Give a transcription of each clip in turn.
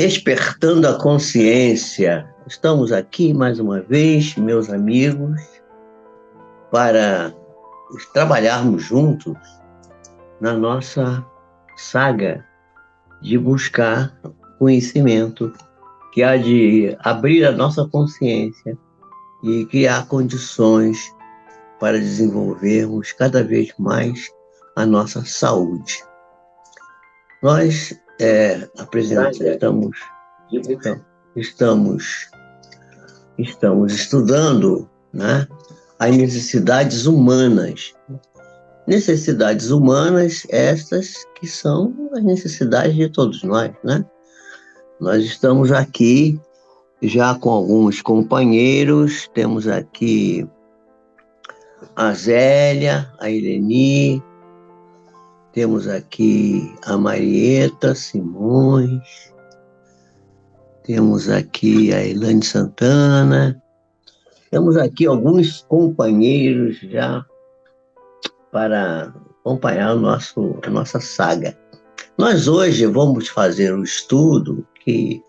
Despertando a consciência. Estamos aqui mais uma vez, meus amigos, para trabalharmos juntos na nossa saga de buscar conhecimento, que há de abrir a nossa consciência e criar condições para desenvolvermos cada vez mais a nossa saúde. Nós estamos estudando, né, as necessidades humanas. Necessidades humanas estas que são as necessidades de todos nós, né? Nós estamos aqui já com alguns companheiros, temos aqui a Zélia, a Ireni, temos aqui a Marieta Simões, temos aqui a Elaine Santana, temos aqui alguns companheiros já para acompanhar a nossa saga. Nós hoje vamos fazer um estudo que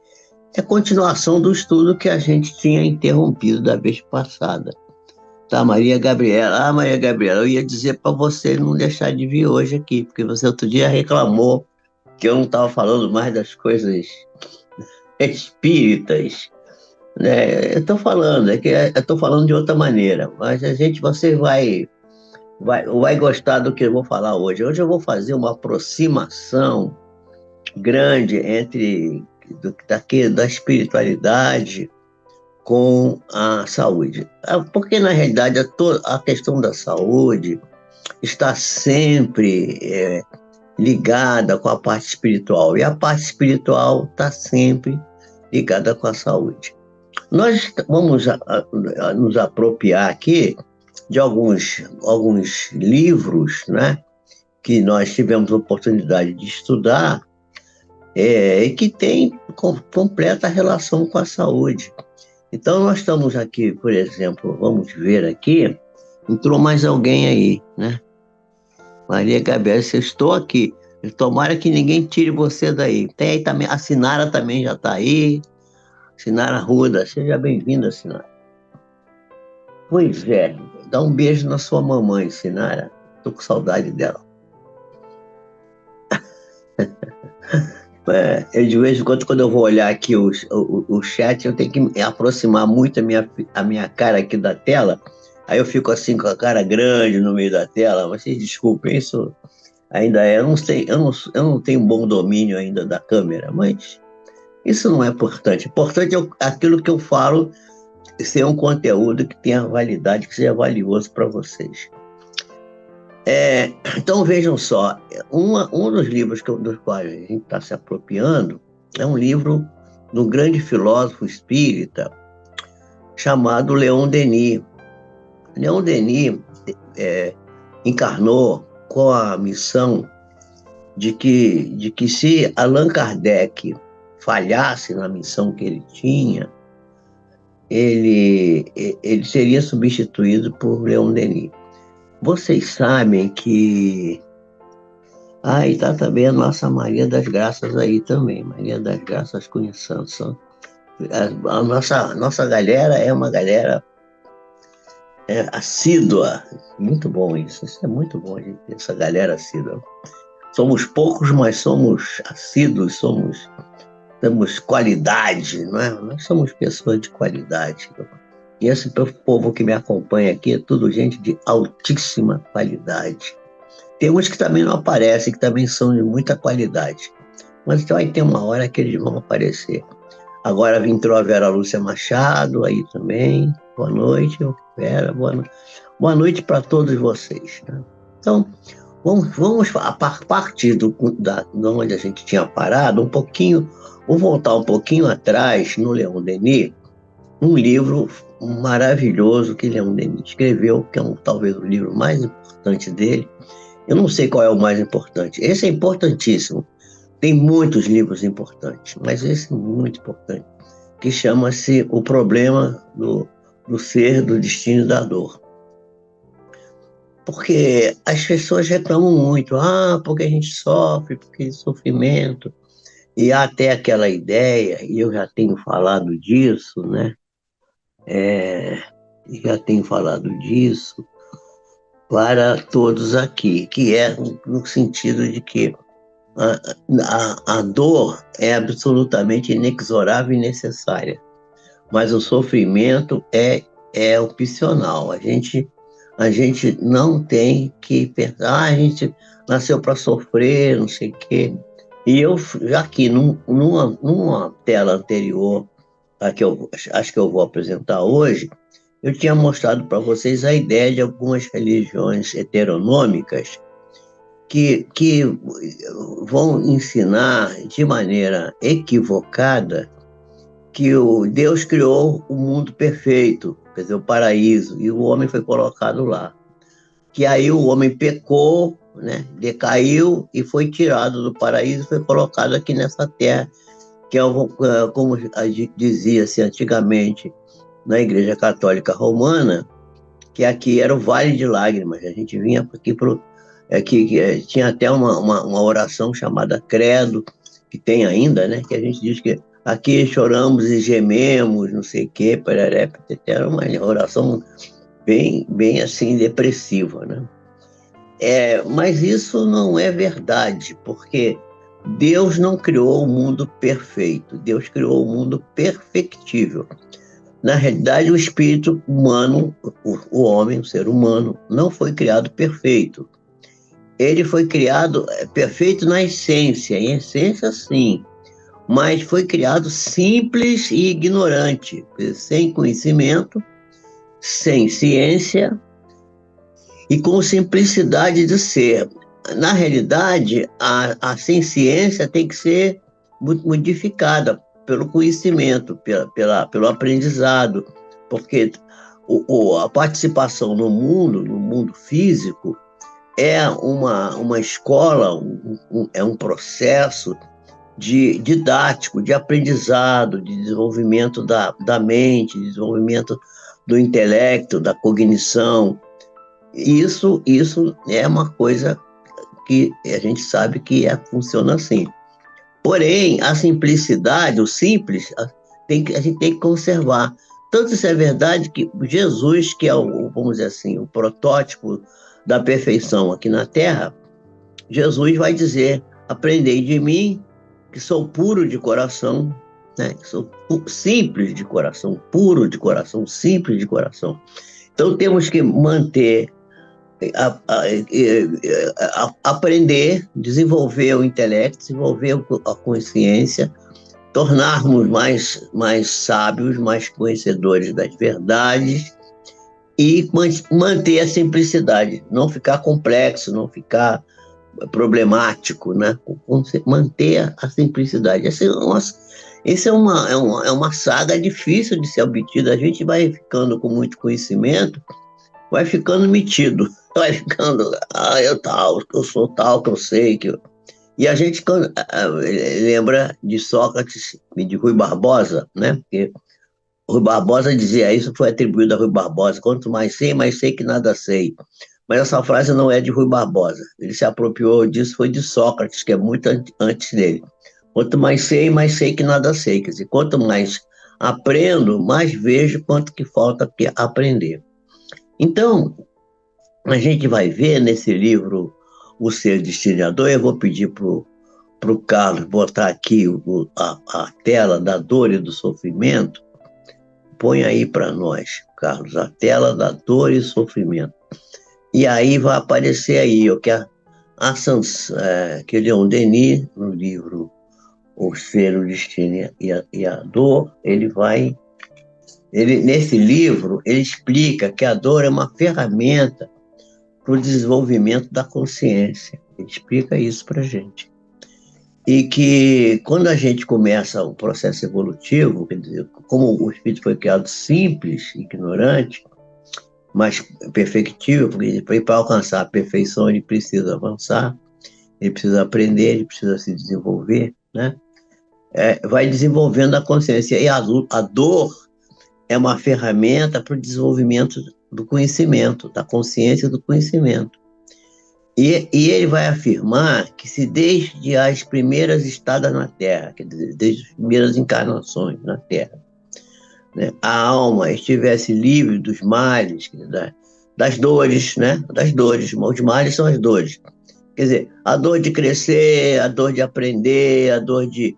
é continuação do estudo que a gente tinha interrompido da vez passada. Tá, Maria Gabriela. Maria Gabriela, eu ia dizer para você não deixar de vir hoje aqui, porque você outro dia reclamou que eu não estava falando mais das coisas espíritas, né? Eu estou falando de outra maneira, mas você vai gostar do que eu vou falar hoje. Hoje eu vou fazer uma aproximação grande da espiritualidade com a saúde. Porque, na realidade, a questão da saúde está sempre ligada com a parte espiritual, e a parte espiritual está sempre ligada com a saúde. Nós vamos nos apropriar aqui de alguns livros, né, que nós tivemos a oportunidade de estudar e que tem completa relação com a saúde. Então, nós estamos aqui, por exemplo, vamos ver aqui, entrou mais alguém aí, né? Maria Gabriela, eu estou aqui. Tomara que ninguém tire você daí. Tem aí também, a Sinara também já está aí. Sinara Ruda, seja bem-vinda, Sinara. Pois é, dá um beijo na sua mamãe, Sinara. Estou com saudade dela. Eu, de vez em quando eu vou olhar aqui o chat, eu tenho que me aproximar muito a minha cara aqui da tela, aí eu fico assim com a cara grande no meio da tela. Vocês desculpem, isso ainda eu não tenho bom domínio ainda da câmera, mas isso não é importante. Importante é aquilo que eu falo ser um conteúdo que tenha validade, que seja valioso para vocês. Então, vejam só, um dos livros dos quais a gente está se apropriando é um livro de um grande filósofo espírita chamado Leon Denis. Leon Denis encarnou com a missão de que se Allan Kardec falhasse na missão que ele tinha, ele seria substituído por Leon Denis. Vocês sabem que... e está também a nossa Maria das Graças aí também. Maria das Graças Cunha Santos. A nossa galera é uma galera assídua. Muito bom isso. Isso é muito bom, gente, essa galera assídua. Somos poucos, mas somos assíduos, temos qualidade, não é? Nós somos pessoas de qualidade. E esse povo que me acompanha aqui é tudo gente de altíssima qualidade. Tem uns que também não aparecem, que também são de muita qualidade. Mas vai ter uma hora que eles vão aparecer. Agora entrou a Vera Lúcia Machado aí também. Boa noite, Vera. Boa noite para todos vocês, né? Então, vamos a partir de onde a gente tinha parado, um pouquinho, vou voltar um pouquinho atrás no Leon Denis, um livro maravilhoso que Leon Denis escreveu, que é talvez o livro mais importante dele. Eu não sei qual é o mais importante. Esse é importantíssimo. Tem muitos livros importantes, mas esse é muito importante, que chama-se O Problema do Ser, do Destino e da Dor. Porque as pessoas reclamam muito, porque a gente sofre, porque sofrimento. E há até aquela ideia, e eu já tenho falado disso, né? É, já tenho falado disso para todos aqui, que é no sentido de que a dor é absolutamente inexorável e necessária, mas o sofrimento é opcional. A gente não tem que pensar, a gente nasceu para sofrer, não sei o quê. E eu, já aqui, numa tela anterior, a que eu acho que eu vou apresentar hoje, eu tinha mostrado para vocês a ideia de algumas religiões heteronômicas que vão ensinar de maneira equivocada que Deus criou o mundo perfeito, quer dizer, o paraíso, e o homem foi colocado lá. Que aí o homem pecou, né, decaiu e foi tirado do paraíso e foi colocado aqui nessa terra, que como a gente dizia-se antigamente na Igreja Católica Romana, que aqui era o Vale de Lágrimas. A gente vinha aqui para tinha até uma oração chamada Credo, que tem ainda, né? Que a gente diz que aqui choramos e gememos, não sei o quê, pararé, era uma oração bem assim, depressiva, né? Mas isso não é verdade, porque Deus não criou o mundo perfeito, Deus criou o mundo perfectível. Na realidade, o espírito humano, o homem, o ser humano, não foi criado perfeito. Ele foi criado perfeito na essência, em essência sim, mas foi criado simples e ignorante, sem conhecimento, sem ciência e com simplicidade de ser. Na realidade, a sem ciência tem que ser modificada pelo conhecimento, pelo aprendizado, porque a participação no mundo físico, é uma escola, é um processo didático, de aprendizado, de desenvolvimento da mente, de desenvolvimento do intelecto, da cognição. Isso é uma coisa que a gente sabe que funciona assim. Porém, a simplicidade, o simples, a gente tem que conservar. Tanto isso é verdade que Jesus, que é vamos dizer assim, o protótipo da perfeição aqui na Terra, Jesus vai dizer: aprendei de mim, que sou puro de coração, né? Que sou simples de coração, puro de coração, simples de coração. Então temos que manter, aprender, desenvolver o intelecto, desenvolver a consciência, tornarmos mais sábios, mais conhecedores das verdades e manter a simplicidade, não ficar complexo, não ficar problemático, né? Manter a simplicidade. Essa é uma saga difícil de ser obtida. A gente vai ficando com muito conhecimento, vai ficando metido, vai ficando, eu sou tal, que eu sei, que eu... E a gente lembra de Sócrates e de Rui Barbosa, né? Porque Rui Barbosa dizia, isso foi atribuído a Rui Barbosa: quanto mais sei que nada sei. Mas essa frase não é de Rui Barbosa. Ele se apropriou disso, foi de Sócrates, que é muito antes dele. Quanto mais sei que nada sei. Quer dizer, quanto mais aprendo, mais vejo quanto que falta aprender. Então, a gente vai ver nesse livro O Ser Destinador. Eu vou pedir para o Carlos botar aqui a tela da dor e do sofrimento. Põe aí para nós, Carlos, a tela da dor e sofrimento. E aí vai aparecer aí, que Leon Denis, no livro O Ser, o Destino e a Dor, nesse livro, ele explica que a dor é uma ferramenta para o desenvolvimento da consciência. Ele explica isso para a gente. E que quando a gente começa o processo evolutivo, quer dizer, como o espírito foi criado simples, ignorante, mas perfectível, porque para alcançar a perfeição ele precisa avançar, ele precisa aprender, ele precisa se desenvolver, né? Vai desenvolvendo a consciência. E a dor é uma ferramenta para o desenvolvimento do conhecimento, da consciência do conhecimento. E ele vai afirmar que se desde as primeiras estadas na Terra, quer dizer, desde as primeiras encarnações na Terra, né, a alma estivesse livre dos males, das dores, né, das dores, os males são as dores. Quer dizer, a dor de crescer, a dor de aprender, a dor de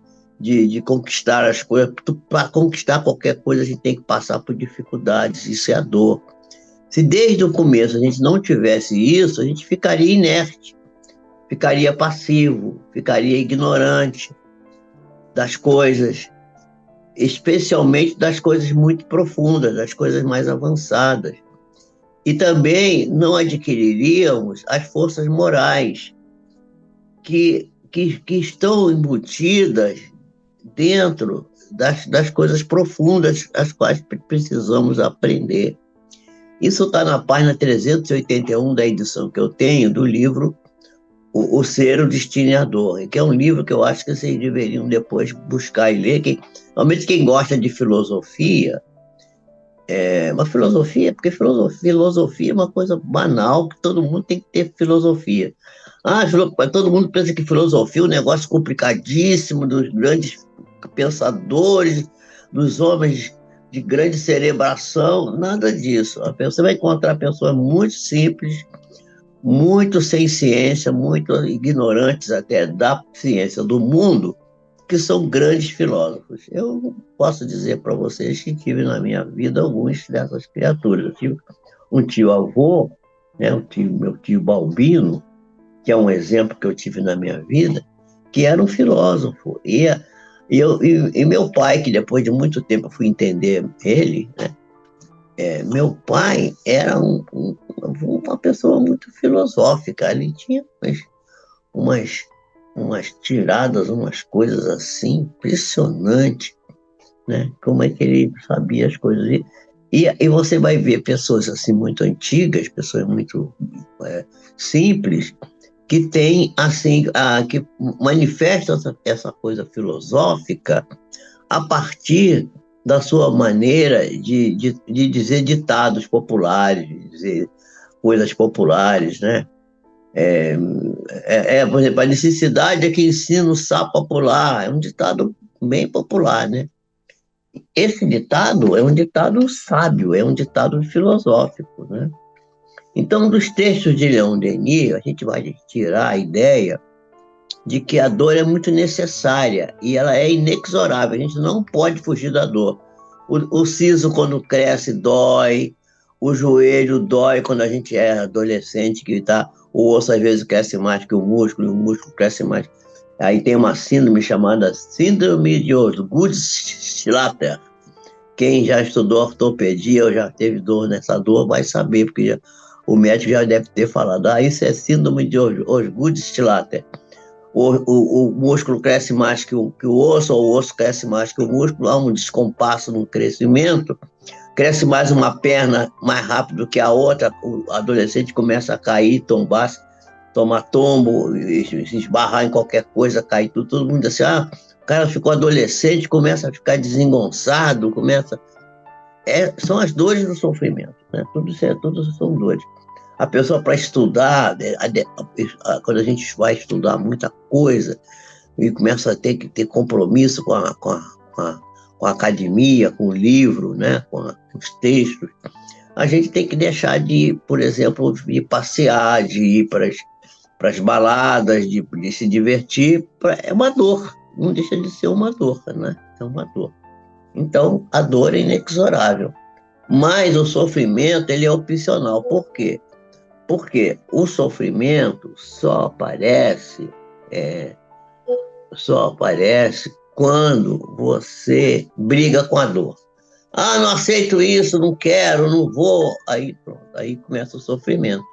conquistar as coisas. Para conquistar qualquer coisa, a gente tem que passar por dificuldades, isso é a dor. Se desde o começo a gente não tivesse isso, a gente ficaria inerte, ficaria passivo, ficaria ignorante das coisas, especialmente das coisas muito profundas, das coisas mais avançadas. E também não adquiriríamos as forças morais que estão embutidas dentro das coisas profundas, as quais precisamos aprender. Isso está na página 381 da edição que eu tenho do livro O Ser, o Destino e a Dor, que é um livro que eu acho que vocês deveriam depois buscar e ler. Realmente quem gosta de filosofia, uma filosofia, porque filosofia é uma coisa banal, que todo mundo tem que ter filosofia. Todo mundo pensa que filosofia é um negócio complicadíssimo, dos grandes pensadores, dos homens de grande cerebração, nada disso. Você vai encontrar pessoas muito simples, muito sem ciência, muito ignorantes até da ciência do mundo, que são grandes filósofos. Eu posso dizer para vocês que tive na minha vida alguns dessas criaturas. Eu tive um tio-avô, né, meu tio Balbino, que é um exemplo que eu tive na minha vida, que era um filósofo. E meu pai, que depois de muito tempo eu fui entender ele, né, meu pai era uma pessoa muito filosófica. Ele tinha umas, umas tiradas, umas coisas assim, impressionantes, né? Como é que ele sabia as coisas. E você vai ver pessoas assim muito antigas, pessoas muito simples, que têm assim, que manifestam essa coisa filosófica a partir da sua maneira de dizer ditados populares, de dizer coisas populares, né? Por exemplo, a necessidade é que ensina o sapo a pular, é um ditado bem popular, né? Esse ditado é um ditado sábio, é um ditado filosófico, né? Então, dos textos de Leon Denis, a gente vai tirar a ideia de que a dor é muito necessária e ela é inexorável, a gente não pode fugir da dor. O siso, quando cresce, dói, o joelho dói quando a gente é adolescente, o osso às vezes cresce mais que o músculo, e o músculo cresce mais. Aí tem uma síndrome chamada Síndrome de Osgood-Schlatter. Quem já estudou ortopedia ou já teve dor nessa dor vai saber, porque o médico já deve ter falado, isso é síndrome de Osgood-Schlatter. O músculo cresce mais que o osso, ou o osso cresce mais que o músculo, há um descompasso no crescimento, cresce mais uma perna mais rápido que a outra, o adolescente começa a cair, tombar, tomar tombo, se esbarrar em qualquer coisa, cair tudo, todo mundo diz assim, o cara ficou adolescente, começa a ficar desengonçado, são as dores do sofrimento, né? Tudo são dores. A pessoa, para estudar, quando a gente vai estudar muita coisa e começa a ter que ter compromisso com a academia, com o livro, né, com os textos, a gente tem que deixar por exemplo, de passear, de ir para as baladas, de se divertir. É uma dor, não deixa de ser uma dor, né? É uma dor. Então, a dor é inexorável. Mas o sofrimento, ele é opcional. Por quê? Porque o sofrimento só aparece quando você briga com a dor. Não aceito isso, não quero, não vou. Aí pronto, aí começa o sofrimento.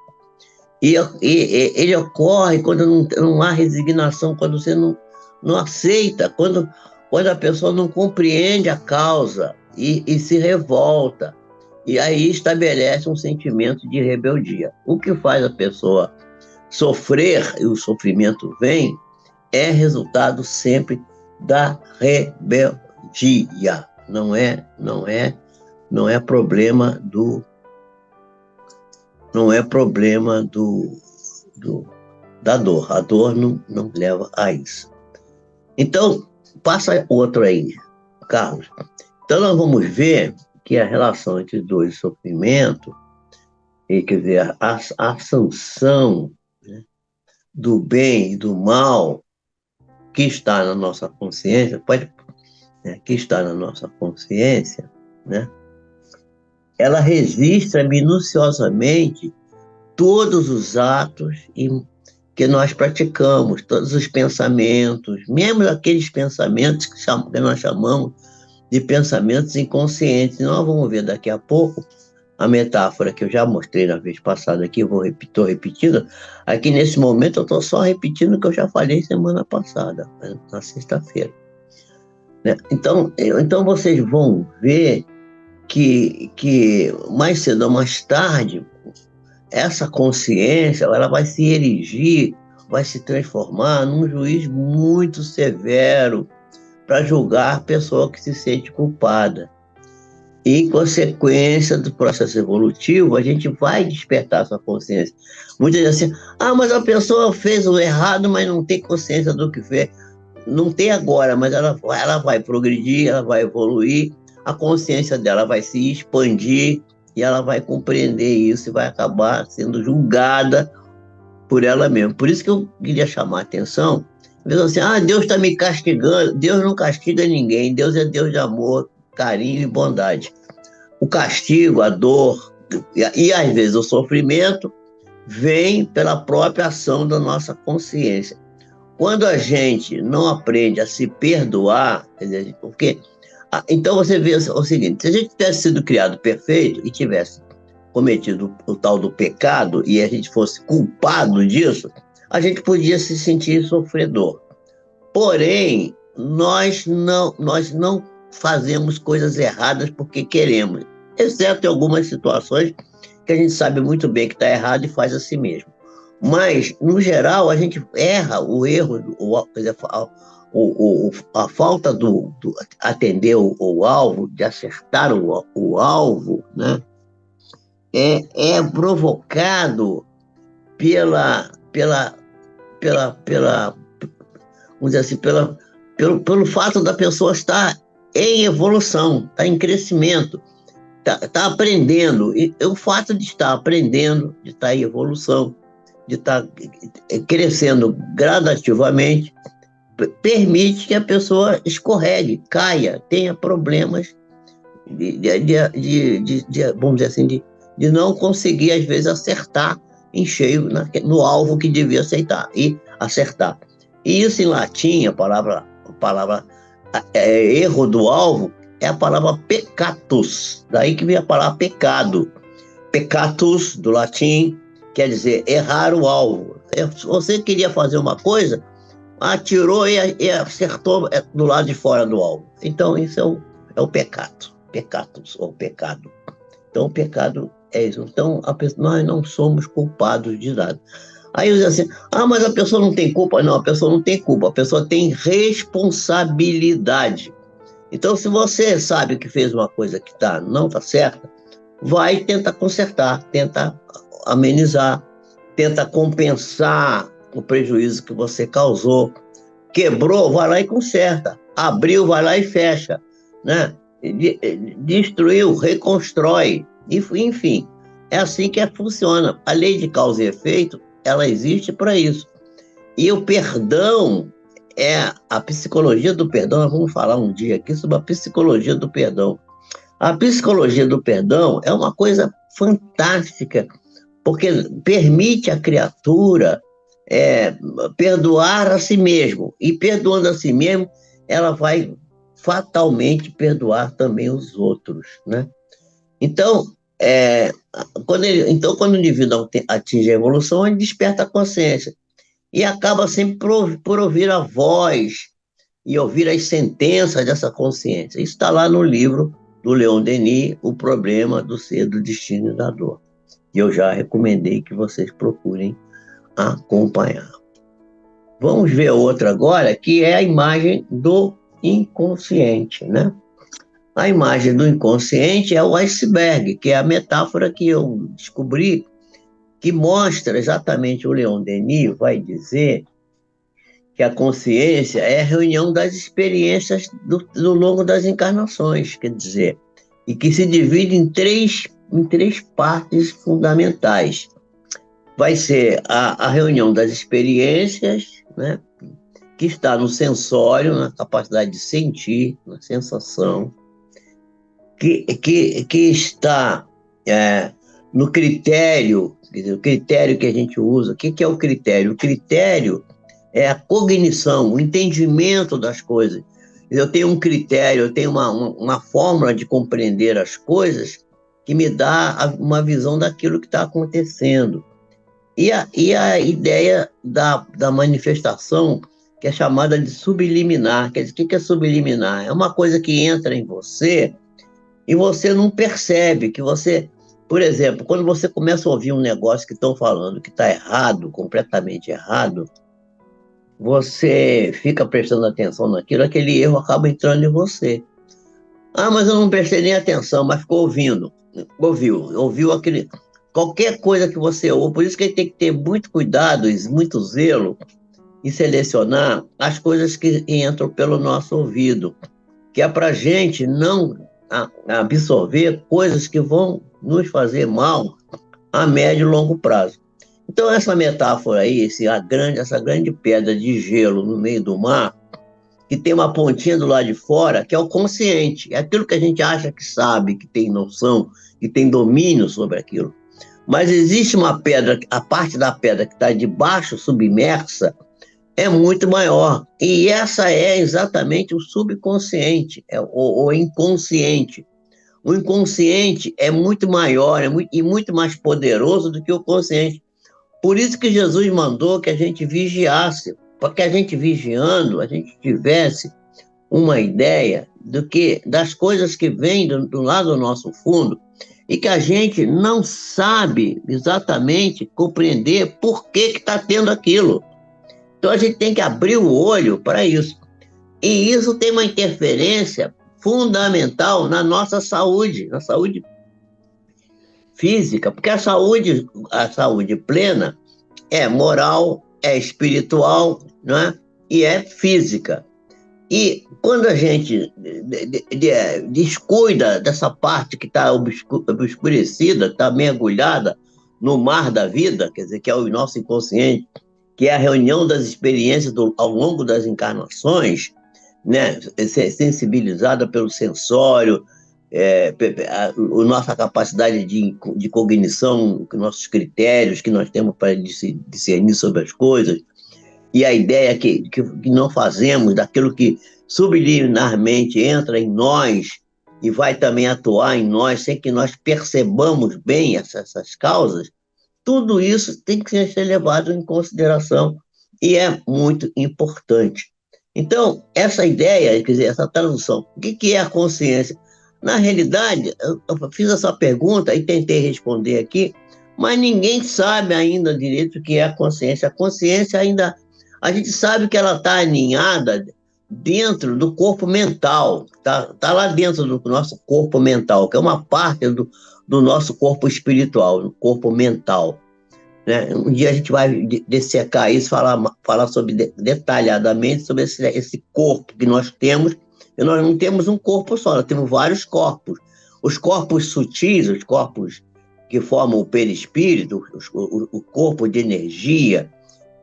E ele ocorre quando não há resignação, quando você não aceita, quando a pessoa não compreende a causa e se revolta. E aí estabelece um sentimento de rebeldia. O que faz a pessoa sofrer, e o sofrimento vem, é resultado sempre da rebeldia. Não é problema do da dor. A dor não leva a isso. Então, passa outro aí, Carlos. Então, nós vamos ver que a relação entre dor e sofrimento, e, quer dizer, a sanção, né, do bem e do mal que está na nossa consciência, né, que está na nossa consciência, né, ela registra minuciosamente todos os atos que nós praticamos, todos os pensamentos, mesmo aqueles pensamentos que nós chamamos de pensamentos inconscientes. Nós vamos ver daqui a pouco a metáfora que eu já mostrei na vez passada aqui, estou repetindo. Aqui nesse momento eu estou só repetindo o que eu já falei semana passada, na sexta-feira. Né? Então vocês vão ver que mais cedo ou mais tarde, essa consciência ela vai se erigir, vai se transformar num juiz muito severo para julgar a pessoa que se sente culpada. E, consequência do processo evolutivo, a gente vai despertar essa consciência. Muitas vezes assim, mas a pessoa fez o errado, mas não tem consciência do que fez. Não tem agora, mas ela vai progredir, ela vai evoluir, a consciência dela vai se expandir e ela vai compreender isso e vai acabar sendo julgada por ela mesma. Por isso que eu queria chamar a atenção. Assim, Deus está me castigando. Deus não castiga ninguém. Deus é Deus de amor, carinho e bondade. O castigo, a dor e às vezes o sofrimento vem pela própria ação da nossa consciência. Quando a gente não aprende a se perdoar, quer dizer, porque então você vê o seguinte: se a gente tivesse sido criado perfeito e tivesse cometido o tal do pecado e a gente fosse culpado disso, a gente podia se sentir sofredor. Porém, nós não fazemos coisas erradas porque queremos, exceto em algumas situações que a gente sabe muito bem que está errado e faz assim mesmo. Mas, no geral, a gente erra, a falta do atender o alvo, de acertar o alvo, né, é provocado vamos dizer assim, pelo fato da pessoa estar em evolução, estar em crescimento, está aprendendo. E o fato de estar aprendendo, de estar em evolução, de estar crescendo gradativamente, permite que a pessoa escorregue, caia, tenha problemas vamos dizer assim, de não conseguir, às vezes, acertar em cheio no alvo que devia acertar. E isso em latim, a palavra erro do alvo, é a palavra peccatus, daí que vem a palavra pecado. Peccatus, do latim, quer dizer errar o alvo. Você queria fazer uma coisa, atirou e acertou do lado de fora do alvo. Então, isso é o pecado. Peccatus, ou pecado. Então, o pecado é isso. Então, nós não somos culpados de nada. Aí eu digo assim, mas a pessoa não tem culpa. Não, a pessoa não tem culpa, a pessoa tem responsabilidade. Então, se você sabe que fez uma coisa que não está certa, vai tentar consertar, tenta amenizar, tenta compensar o prejuízo que você causou. Quebrou, vai lá e conserta. Abriu, vai lá e fecha, né? Destruiu, reconstrói. Enfim, é assim que funciona. A lei de causa e efeito, ela existe para isso. E o perdão a psicologia do perdão. Nós vamos falar um dia aqui sobre a psicologia do perdão. A psicologia do perdão é uma coisa fantástica, porque permite à criatura perdoar a si mesmo. E perdoando a si mesmo, ela vai fatalmente perdoar também os outros, né? Então, quando o indivíduo atinge a evolução, ele desperta a consciência e acaba sempre por ouvir a voz e ouvir as sentenças dessa consciência. Isso está lá no livro do Leon Denis, O Problema do Ser, do Destino e da Dor. E eu já recomendei que vocês procurem acompanhar. Vamos ver outra agora, que é a imagem do inconsciente, né? A imagem do inconsciente é o iceberg, que é a metáfora que eu descobri que mostra exatamente, o Leon Denis vai dizer que a consciência é a reunião das experiências do longo das encarnações, quer dizer, e que se divide em três partes fundamentais. Vai ser a reunião das experiências, né, que está no sensório, na capacidade de sentir, na sensação, que está no critério, quer dizer, o critério que a gente usa. O que é o critério? O critério é a cognição, o entendimento das coisas. Eu tenho um critério, eu tenho uma fórmula de compreender as coisas que me dá uma visão daquilo que está acontecendo. E a ideia da manifestação, que é chamada de subliminar. Quer dizer, o que é subliminar? É uma coisa que entra em você e você não percebe que você... Por exemplo, quando você começa a ouvir um negócio que estão falando que está errado, completamente errado, você fica prestando atenção naquilo, aquele erro acaba entrando em você. Ah, mas eu não prestei nem atenção, mas ficou ouvindo. Ouviu aquele... Qualquer coisa que você ouve, por isso que a gente tem que ter muito cuidado, muito zelo em selecionar as coisas que entram pelo nosso ouvido, que é para a gente não absorver coisas que vão nos fazer mal a médio e longo prazo. Então, essa metáfora aí, essa grande pedra de gelo no meio do mar, que tem uma pontinha do lado de fora, que é o consciente, é aquilo que a gente acha que sabe, que tem noção, que tem domínio sobre aquilo. Mas existe uma pedra, a parte da pedra que está debaixo, submersa, é muito maior. E essa é exatamente o subconsciente, o inconsciente. O inconsciente é muito maior e muito mais poderoso do que o consciente. Por isso que Jesus mandou que a gente vigiasse, para que a gente vigiando, a gente tivesse uma ideia das coisas que vêm do lado do nosso fundo e que a gente não sabe exatamente compreender por que está tendo aquilo. Então a gente tem que abrir o olho para isso. E isso tem uma interferência fundamental na nossa saúde, na saúde física, porque a saúde plena é moral, é espiritual, né? E é física. E quando a gente descuida dessa parte que está obscurecida, está mergulhada no mar da vida, quer dizer, que é o nosso inconsciente, que é a reunião das experiências ao longo das encarnações, né? Sensibilizada pelo sensório, a nossa capacidade de cognição, nossos critérios que nós temos para discernir sobre as coisas, e a ideia que não fazemos daquilo que subliminarmente entra em nós e vai também atuar em nós sem que nós percebamos bem essas causas, tudo isso tem que ser levado em consideração e é muito importante. Então, essa ideia, quer dizer, essa tradução, o que é a consciência? Na realidade, eu fiz essa pergunta e tentei responder aqui, mas ninguém sabe ainda direito o que é a consciência. A consciência ainda, a gente sabe que ela está aninhada dentro do corpo mental, tá lá dentro do nosso corpo mental, que é uma parte do nosso corpo espiritual, do corpo mental, né? Um dia a gente vai dissecar isso, falar detalhadamente sobre esse corpo que nós temos. E nós não temos um corpo só, nós temos vários corpos. Os corpos sutis, os corpos que formam o perispírito, o corpo de energia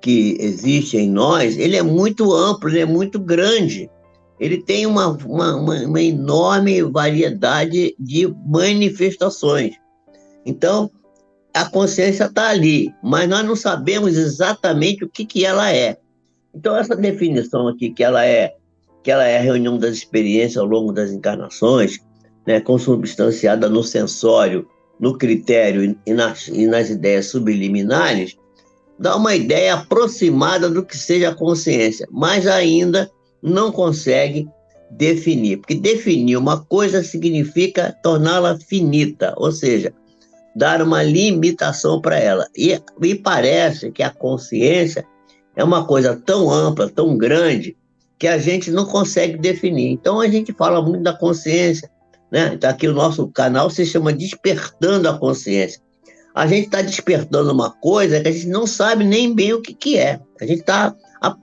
que existe em nós, ele é muito amplo, ele é muito grande. Ele tem uma enorme variedade de manifestações. Então, a consciência está ali, mas nós não sabemos exatamente o que ela é. Então, essa definição aqui, que ela é a reunião das experiências ao longo das encarnações, né, consubstanciada no sensório, no critério e nas ideias subliminares, dá uma ideia aproximada do que seja a consciência, mas ainda não consegue definir, porque definir uma coisa significa torná-la finita, ou seja, dar uma limitação para ela. E parece que a consciência é uma coisa tão ampla, tão grande, que a gente não consegue definir. Então a gente fala muito da consciência, né? Então, aqui o nosso canal se chama Despertando a Consciência. a gente está despertando uma coisa que a gente não sabe nem bem o que é. A gente está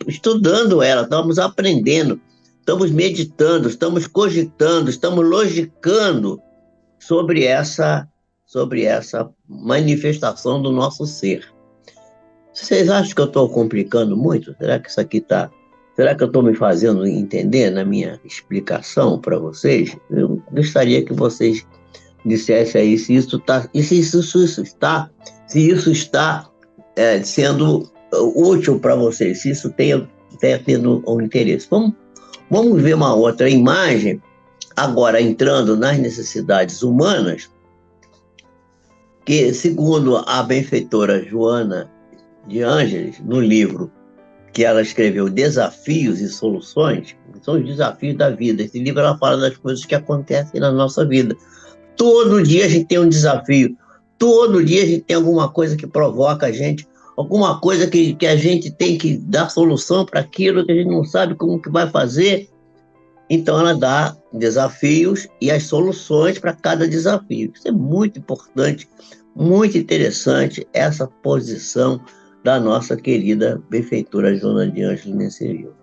estudando ela, estamos aprendendo, estamos meditando, estamos cogitando, estamos logicando sobre essa manifestação do nosso ser. Vocês acham que eu estou complicando muito? Será que isso aqui está... Será que eu estou me fazendo entender na minha explicação para vocês? Eu gostaria que vocês dissessem aí se isso está, se isso está sendo útil para vocês, se isso tenha tendo um interesse. Vamos ver uma outra imagem, agora entrando nas necessidades humanas, que, segundo a benfeitora Joana de Ângeles, no livro que ela escreveu, Desafios e Soluções, são os desafios da vida. Esse livro ela fala das coisas que acontecem na nossa vida. Todo dia a gente tem um desafio, todo dia a gente tem alguma coisa que provoca a gente, alguma coisa que a gente tem que dar solução para aquilo que a gente não sabe como que vai fazer. Então ela dá desafios e as soluções para cada desafio. Isso é muito importante, muito interessante, essa posição da nossa querida benfeitora Joana de Ângeles nesse livro.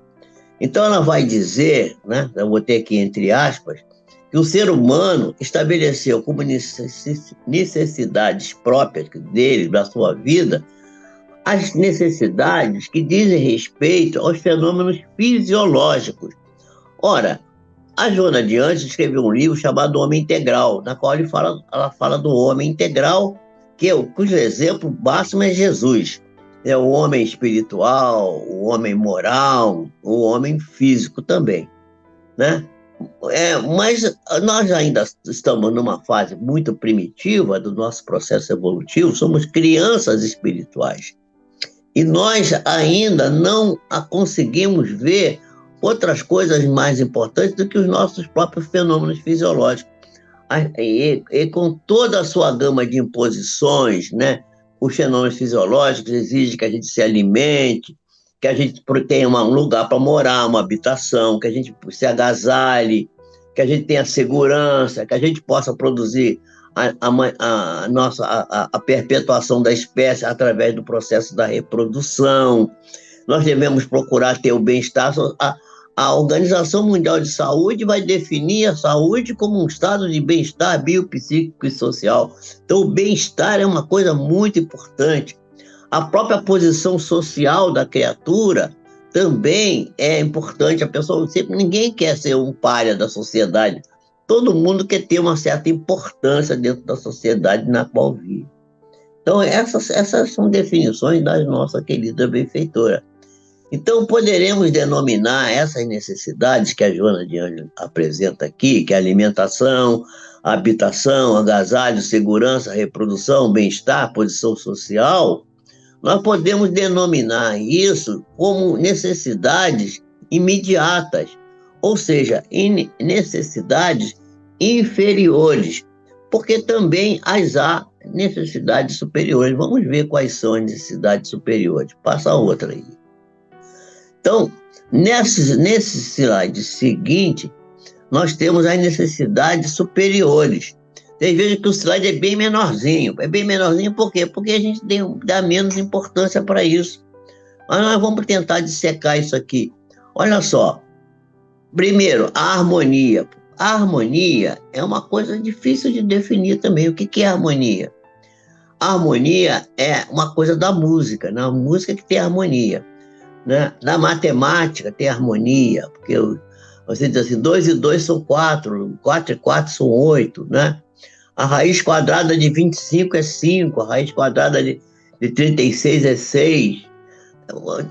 Então ela vai dizer, né, eu botei aqui entre aspas, que o ser humano estabeleceu como necessidades próprias dele, da sua vida, as necessidades que dizem respeito aos fenômenos fisiológicos. Ora, a Joana de Ângeles escreveu um livro chamado Homem Integral, na qual ela fala do homem integral, cujo exemplo máximo é Jesus. É o homem espiritual, o homem moral, o homem físico também, né? Mas nós ainda estamos numa fase muito primitiva do nosso processo evolutivo, somos crianças espirituais. E nós ainda não conseguimos ver outras coisas mais importantes do que os nossos próprios fenômenos fisiológicos. E com toda a sua gama de imposições, né? Os fenômenos fisiológicos exigem que a gente se alimente, que a gente tenha um lugar para morar, uma habitação, que a gente se agasalhe, que a gente tenha segurança, que a gente possa produzir a perpetuação da espécie através do processo da reprodução. Nós devemos procurar ter o bem-estar. A Organização Mundial de Saúde vai definir a saúde como um estado de bem-estar biopsíquico e social. Então, o bem-estar é uma coisa muito importante. A própria posição social da criatura também é importante. Ninguém quer ser um pária da sociedade. Todo mundo quer ter uma certa importância dentro da sociedade na qual vive. Então, essas são definições da nossa querida benfeitora. Então, poderemos denominar essas necessidades que a Joana de Ângeles apresenta aqui, que é alimentação, habitação, agasalho, segurança, reprodução, bem-estar, posição social, nós podemos denominar isso como necessidades imediatas, ou seja, necessidades inferiores, porque também há necessidades superiores. Vamos ver quais são as necessidades superiores. Passa a outra aí. Então, nesse slide seguinte, nós temos as necessidades superiores. Vocês vejam que o slide é bem menorzinho. É bem menorzinho por quê? Porque a gente dá menos importância para isso. Mas nós vamos tentar dissecar isso aqui. Olha só. Primeiro, a harmonia. A harmonia é uma coisa difícil de definir também. O que é harmonia? A harmonia é uma coisa da música. Na música que tem harmonia. Né? Na matemática tem harmonia, porque você diz assim, 2 e 2 são 4, 4 e 4 são 8, né? A raiz quadrada de 25 é 5, a raiz quadrada de 36 é 6.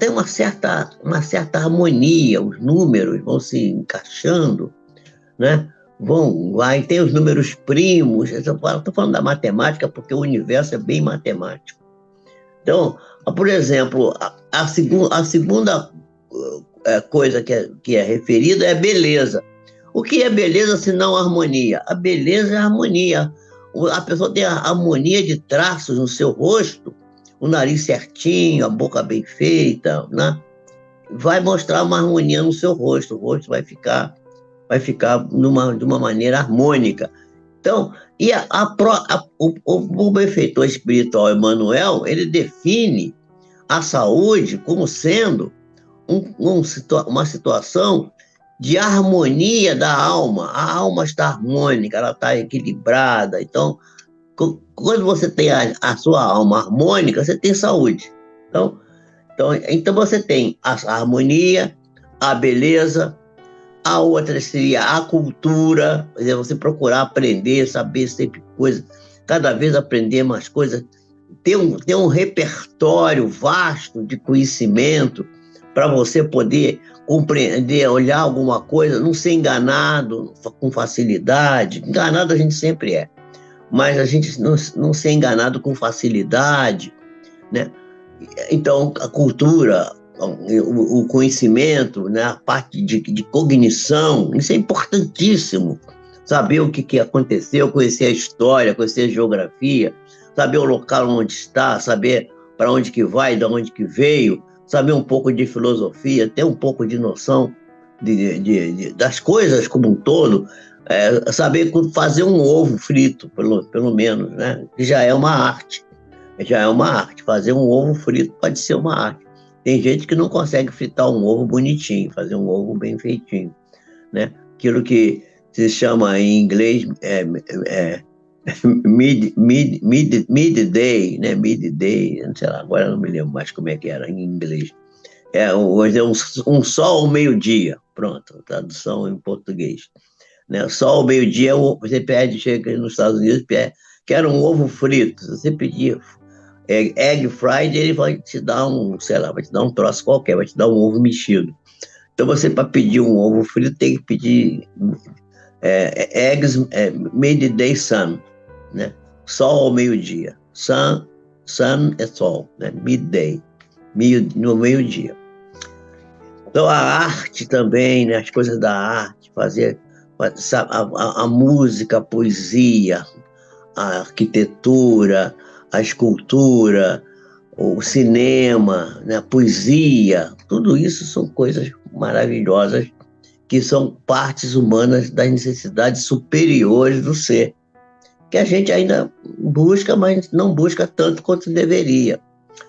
Tem uma certa harmonia, os números vão se encaixando, né? Aí tem os números primos. Estou falando da matemática porque o universo é bem matemático. Então, por exemplo, a segunda coisa que é referida é beleza. O que é beleza se não harmonia? A beleza é a harmonia. A pessoa tem a harmonia de traços no seu rosto, o nariz certinho, a boca bem feita, né? Vai mostrar uma harmonia no seu rosto. O rosto vai ficar de uma maneira harmônica. Então, E o benfeitor espiritual Emmanuel, ele define a saúde como sendo uma situação de harmonia da alma. A alma está harmônica, ela está equilibrada. Então, quando você tem a sua alma harmônica, você tem saúde. Então você tem a harmonia, a beleza, a outra seria a cultura, quer dizer, você procurar aprender, saber sempre coisas, cada vez aprender mais coisas, ter um repertório vasto de conhecimento para você poder compreender, olhar alguma coisa, não ser enganado com facilidade. Enganado a gente sempre é, mas a gente não ser enganado com facilidade, né? Então, a cultura, o conhecimento, né? A parte de cognição, isso é importantíssimo. Saber o que aconteceu, conhecer a história, conhecer a geografia, saber o local onde está, saber para onde que vai, de onde que veio, saber um pouco de filosofia, ter um pouco de noção das coisas como um todo, saber fazer um ovo frito, pelo menos, né? Que já é uma arte. Já é uma arte. Fazer um ovo frito pode ser uma arte. Tem gente que não consegue fritar um ovo bonitinho, fazer um ovo bem feitinho, né? Aquilo que se chama em inglês midday, né? Midday, não sei lá, agora eu não me lembro mais como é que era em inglês. Hoje é um sol ao meio-dia, pronto, tradução em português. Né? Sol ao meio-dia, você pede, chega nos Estados Unidos, quer um ovo frito. Se você pedir egg fried, ele vai te dar sei lá, vai te dar um troço qualquer, vai te dar um ovo mexido. Então você, para pedir um ovo frito, tem que pedir eggs midday sun, né? Sol ao meio-dia. Sun é sol, né? Midday, no meio-dia. Então a arte também, né? As coisas da arte, fazer a música, a poesia, a arquitetura, a escultura, o cinema, né? A poesia, tudo isso são coisas maravilhosas que são partes humanas das necessidades superiores do ser, que a gente ainda busca, mas não busca tanto quanto deveria.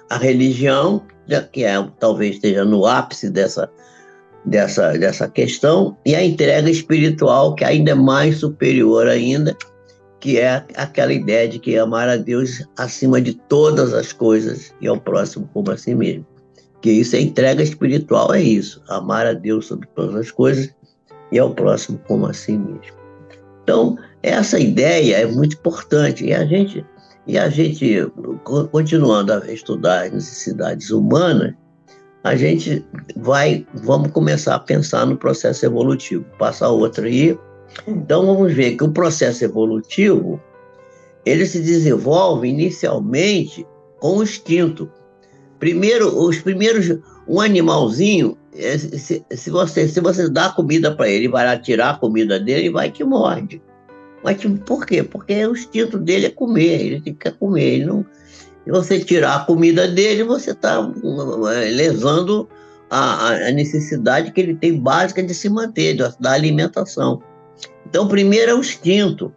A religião, que talvez esteja no ápice dessa questão, e a entrega espiritual, que ainda é mais superior ainda, que é aquela ideia de que amar a Deus acima de todas as coisas e ao próximo como a si mesmo. Que isso é entrega espiritual, é isso, amar a Deus sobre todas as coisas e ao próximo como a si mesmo. Então, essa ideia é muito importante, e a gente, continuando a estudar as necessidades humanas, a gente vamos começar a pensar no processo evolutivo. Passa outra aí. Então, vamos ver que o processo evolutivo, ele se desenvolve inicialmente com o instinto. Um animalzinho, se você dá comida para ele, vai lá tirar a comida dele, vai te morde. Mas por quê? Porque o instinto dele é comer, ele quer comer. Ele não, se você tirar a comida dele, você está lesando a necessidade que ele tem básica de se manter, da alimentação. Então, primeiro é o instinto,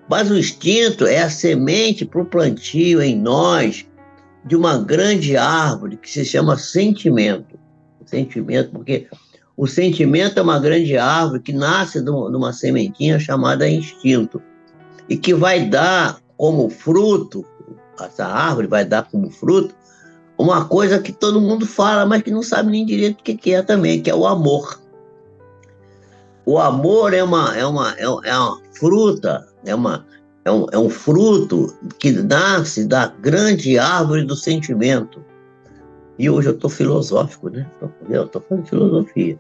mas o instinto é a semente para o plantio em nós de uma grande árvore que se chama sentimento. Sentimento, porque o sentimento é uma grande árvore que nasce de uma sementinha chamada instinto e que vai dar como fruto, essa árvore vai dar como fruto uma coisa que todo mundo fala, mas que não sabe nem direito o que é também, que é o amor. O amor é uma fruta, é um fruto que nasce da grande árvore do sentimento. E hoje eu estou filosófico, né? Eu estou falando de filosofia.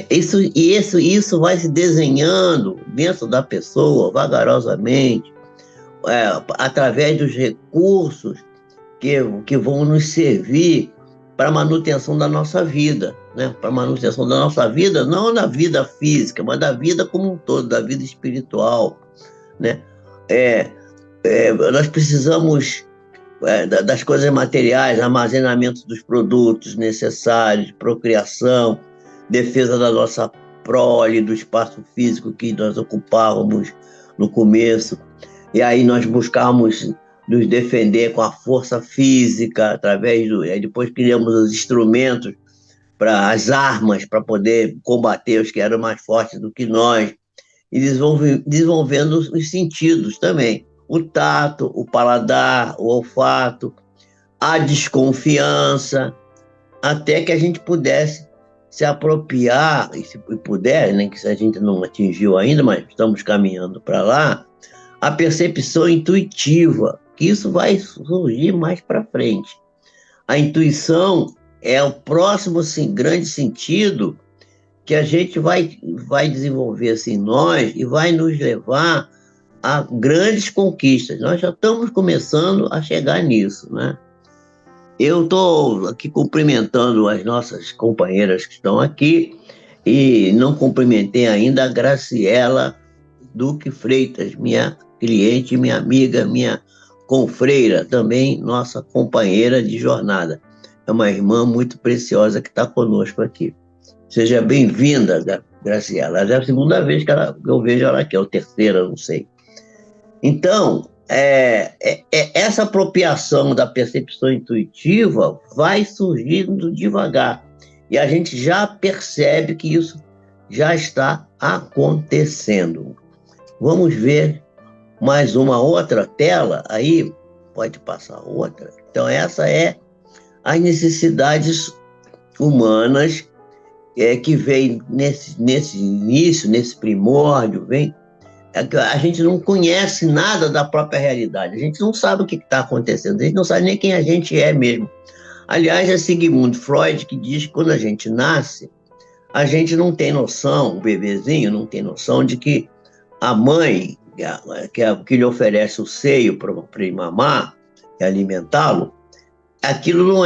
Isso vai se desenhando dentro da pessoa, vagarosamente, através dos recursos que vão nos servir para a manutenção da nossa vida, né? Para a manutenção da nossa vida, não da vida física, mas da vida como um todo, da vida espiritual, né? Nós precisamos das coisas materiais, armazenamento dos produtos necessários, procriação, defesa da nossa prole, do espaço físico que nós ocupávamos no começo, e aí nós buscávamos nos defender com a força física, através do. Aí depois criamos os instrumentos, para as armas, para poder combater os que eram mais fortes do que nós, e desenvolvendo os sentidos também. O tato, o paladar, o olfato, a desconfiança, até que a gente pudesse se apropriar, e se puder, nem que a gente não atingiu ainda, mas estamos caminhando para lá, a percepção intuitiva, que isso vai surgir mais para frente. A intuição é o próximo grande sentido que a gente vai desenvolver assim, nós, e vai nos levar a grandes conquistas. Nós já estamos começando a chegar nisso, né? Eu estou aqui cumprimentando as nossas companheiras que estão aqui e não cumprimentei ainda a Graciela Duque Freitas, minha cliente, minha amiga, minha confreira, também nossa companheira de jornada. É uma irmã muito preciosa que está conosco aqui. Seja bem-vinda, Graciela. É a segunda vez que eu vejo ela aqui, é a terceira, não sei. Então, essa apropriação da percepção intuitiva vai surgindo devagar. E a gente já percebe que isso já está acontecendo. Vamos ver mais uma outra tela aí. Pode passar outra. Então, essa é as necessidades humanas que vem nesse início, nesse primórdio, vem. A gente não conhece nada da própria realidade, a gente não sabe o que está acontecendo, a gente não sabe nem quem a gente é mesmo. Aliás, é Sigmund Freud que diz que quando a gente nasce, a gente não tem noção, o bebezinho não tem noção de que a mãe, que lhe oferece o seio para ele mamar e alimentá-lo, aquilo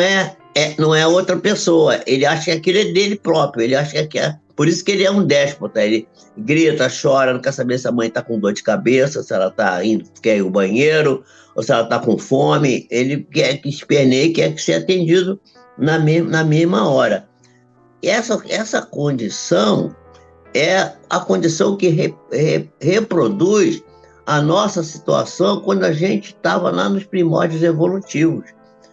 não é outra pessoa, ele acha que aquilo é dele próprio, ele acha que é. Por isso que ele é um déspota, ele grita, chora, não quer saber se a mãe está com dor de cabeça, se ela está indo, quer ir ao banheiro, ou se ela está com fome, ele quer que esperneie, quer que seja atendido na mesma hora. E essa condição é a condição que reproduz a nossa situação quando a gente estava lá nos primórdios evolutivos.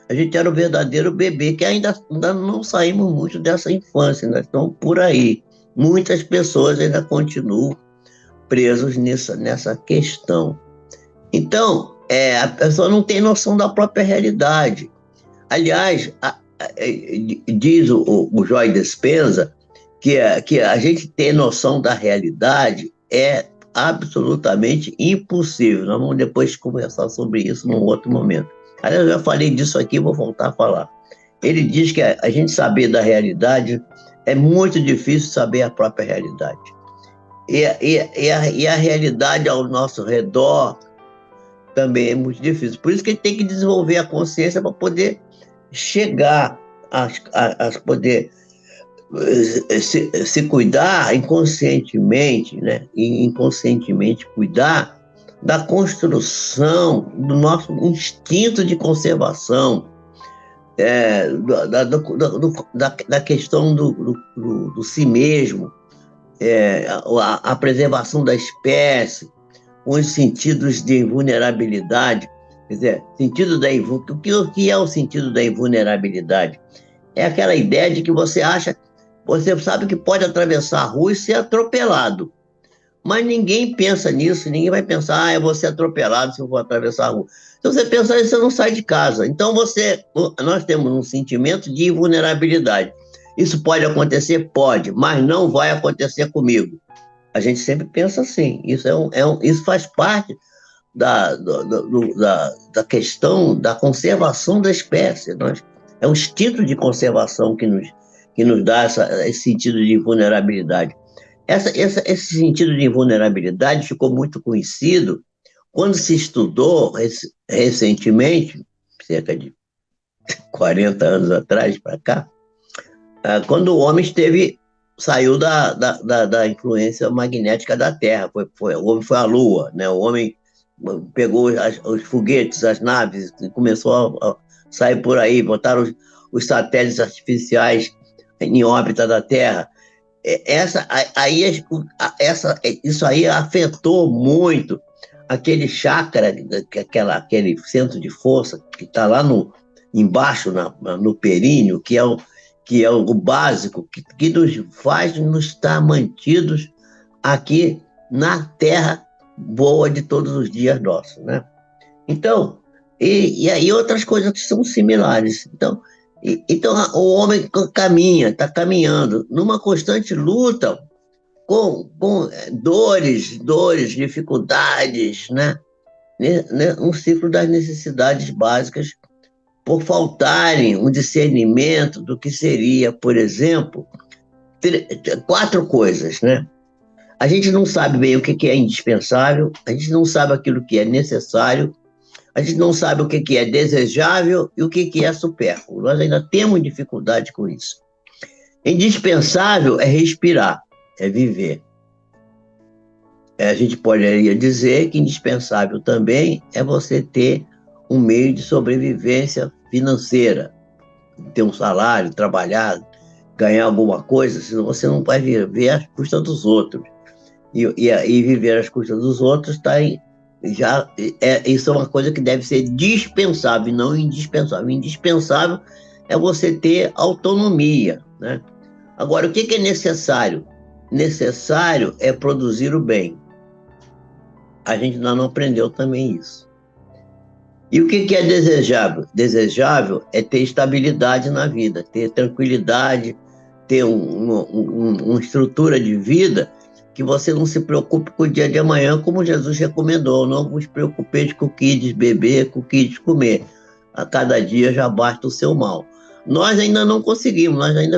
A gente era o verdadeiro bebê, que ainda não saímos muito dessa infância, ainda estão por aí. Muitas pessoas ainda continuam presas nessa questão. Então, a pessoa não tem noção da própria realidade. Aliás, diz o Joy Dispenza que a gente ter noção da realidade é absolutamente impossível. Nós vamos depois conversar sobre isso num outro momento. Aliás, eu já falei disso aqui, vou voltar a falar. Ele diz que a gente saber da realidade é muito difícil saber a própria realidade. E a realidade ao nosso redor também é muito difícil. Por isso que ele tem que desenvolver a consciência para poder chegar a poder se cuidar inconscientemente, né? E inconscientemente cuidar da construção do nosso instinto de conservação, da questão do si mesmo, a preservação da espécie, os sentidos de invulnerabilidade. Quer dizer, o que é o sentido da invulnerabilidade? É aquela ideia de que você sabe que pode atravessar a rua e ser atropelado. Mas ninguém pensa nisso, ninguém vai pensar, eu vou ser atropelado se eu for atravessar a rua. Se você pensar isso, você não sai de casa. Então, nós temos um sentimento de invulnerabilidade. Isso pode acontecer? Pode, mas não vai acontecer comigo. A gente sempre pensa assim. Isso, isso faz parte da questão da conservação da espécie. É um instinto de conservação que nos dá esse sentido de invulnerabilidade. Esse sentido de invulnerabilidade ficou muito conhecido quando se estudou recentemente, cerca de 40 anos atrás para cá, quando o homem saiu da influência magnética da Terra. O homem foi à Lua, né? O homem pegou os foguetes, as naves, e começou a sair por aí, botaram os satélites artificiais em órbita da Terra. Isso aí afetou muito aquele chakra, aquele centro de força que está lá embaixo, no períneo, que é o básico, que nos faz nos estar mantidos aqui na terra boa de todos os dias nossos, né? Então, e aí outras coisas que são similares. Então o homem caminha, está caminhando numa constante luta com dores, dificuldades, né? Um ciclo das necessidades básicas por faltarem um discernimento do que seria, por exemplo, quatro coisas, né? A gente não sabe bem o que é indispensável, a gente não sabe aquilo que é necessário, a gente não sabe o que é desejável e o que é supérfluo. Nós ainda temos dificuldade com isso. Indispensável é respirar, é viver. A gente poderia dizer que indispensável também é você ter um meio de sobrevivência financeira, ter um salário, trabalhar, ganhar alguma coisa, senão você não vai viver às custas dos outros. E viver às custas dos outros isso é uma coisa que deve ser dispensável, não indispensável. Indispensável é você ter autonomia, né? Agora, o que é necessário? Necessário é produzir o bem. A gente ainda não aprendeu também isso. E o que é desejável? Desejável é ter estabilidade na vida, ter tranquilidade, ter uma estrutura de vida que você não se preocupe com o dia de amanhã, como Jesus recomendou. Não vos preocupeis com o que ides beber, com o que ides comer. A cada dia já basta o seu mal. Nós ainda não conseguimos, Aí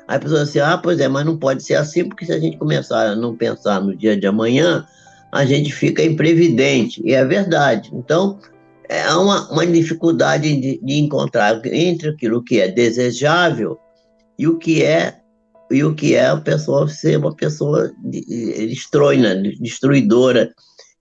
a pessoa assim, pois é, mas não pode ser assim, porque se a gente começar a não pensar no dia de amanhã, a gente fica imprevidente. E é verdade. Então, é uma dificuldade de encontrar entre aquilo que é desejável e o que é a pessoa ser uma pessoa estróina, destruidora,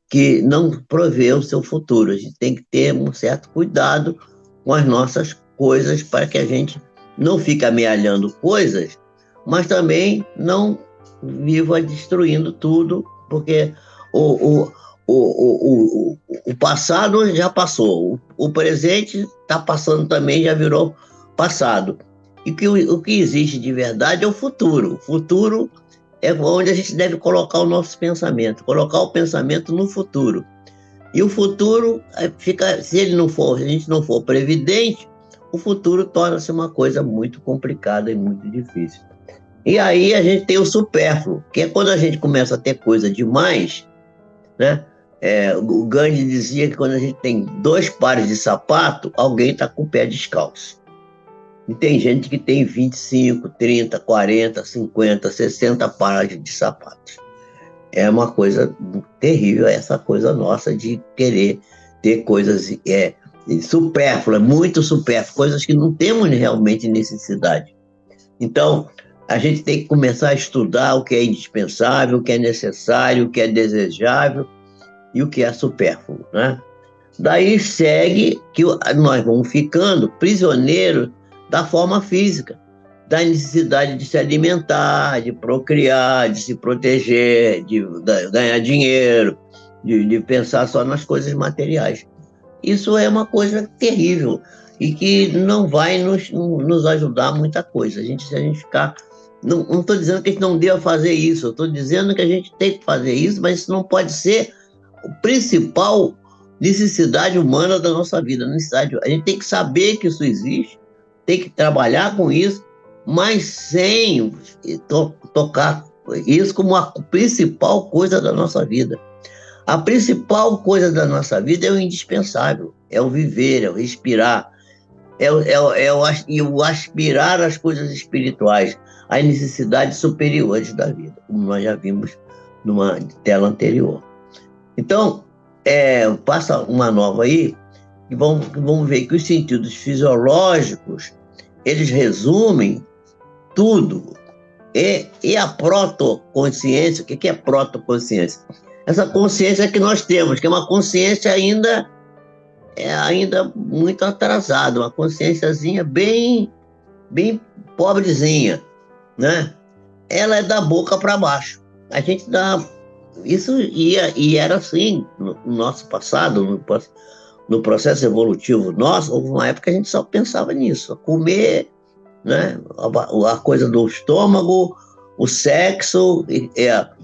que não provê o seu futuro. A gente tem que ter um certo cuidado com as nossas coisas para que a gente não fique amealhando coisas, mas também não viva destruindo tudo, porque o passado já passou, o presente está passando também, já virou passado. E o que existe de verdade é o futuro. O futuro é onde a gente deve colocar o nosso pensamento, colocar o pensamento no futuro. E o futuro fica, se a gente não for previdente, o futuro torna-se uma coisa muito complicada e muito difícil. E aí a gente tem o supérfluo, que é quando a gente começa a ter coisa demais, né? O Gandhi dizia que quando a gente tem 2 pares de sapato, alguém está com o pé descalço. E tem gente que tem 25, 30, 40, 50, 60 pares de sapatos. É uma coisa terrível essa coisa nossa de querer ter coisas supérfluas, muito supérfluas, coisas que não temos realmente necessidade. Então, a gente tem que começar a estudar o que é indispensável, o que é necessário, o que é desejável e o que é supérfluo, né? Daí segue que nós vamos ficando prisioneiros da forma física, da necessidade de se alimentar, de procriar, de se proteger, de ganhar dinheiro, de pensar só nas coisas materiais. Isso é uma coisa terrível e que não vai nos ajudar muita coisa. Se a gente ficar... Não estou dizendo que a gente não deva fazer isso, eu estou dizendo que a gente tem que fazer isso, mas isso não pode ser a principal necessidade humana da nossa vida. A gente tem que saber que isso existe, tem que trabalhar com isso, mas sem tocar isso como a principal coisa da nossa vida. A principal coisa da nossa vida é o indispensável, é o viver, é o respirar, é o aspirar às coisas espirituais, às necessidades superiores da vida, como nós já vimos numa tela anterior. Então, passa uma nova aí, e vamos ver que os sentidos fisiológicos, eles resumem tudo. E a protoconsciência, o que é protoconsciência? Essa consciência que nós temos, que é uma consciência ainda muito atrasada, uma consciênciazinha bem pobrezinha, né? Ela é da boca para baixo. A gente Isso e era assim no nosso passado, no processo evolutivo nosso. Houve uma época que a gente só pensava nisso, comer, né? A coisa do estômago, o sexo,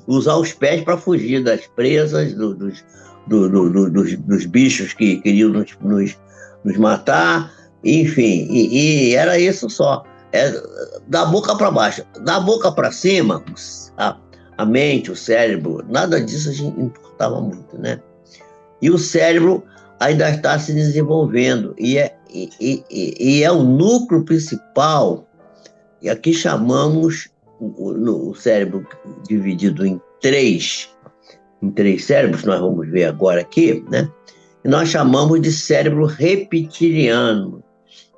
usar os pés para fugir das presas, dos bichos que queriam nos matar, enfim, e era isso só. É, da boca para baixo, da boca para cima, a mente, o cérebro, nada disso a gente importava muito, né? E o cérebro ainda está se desenvolvendo e é o núcleo principal. E aqui chamamos o cérebro dividido em três cérebros, nós vamos ver agora aqui, né? E nós chamamos de cérebro reptiliano,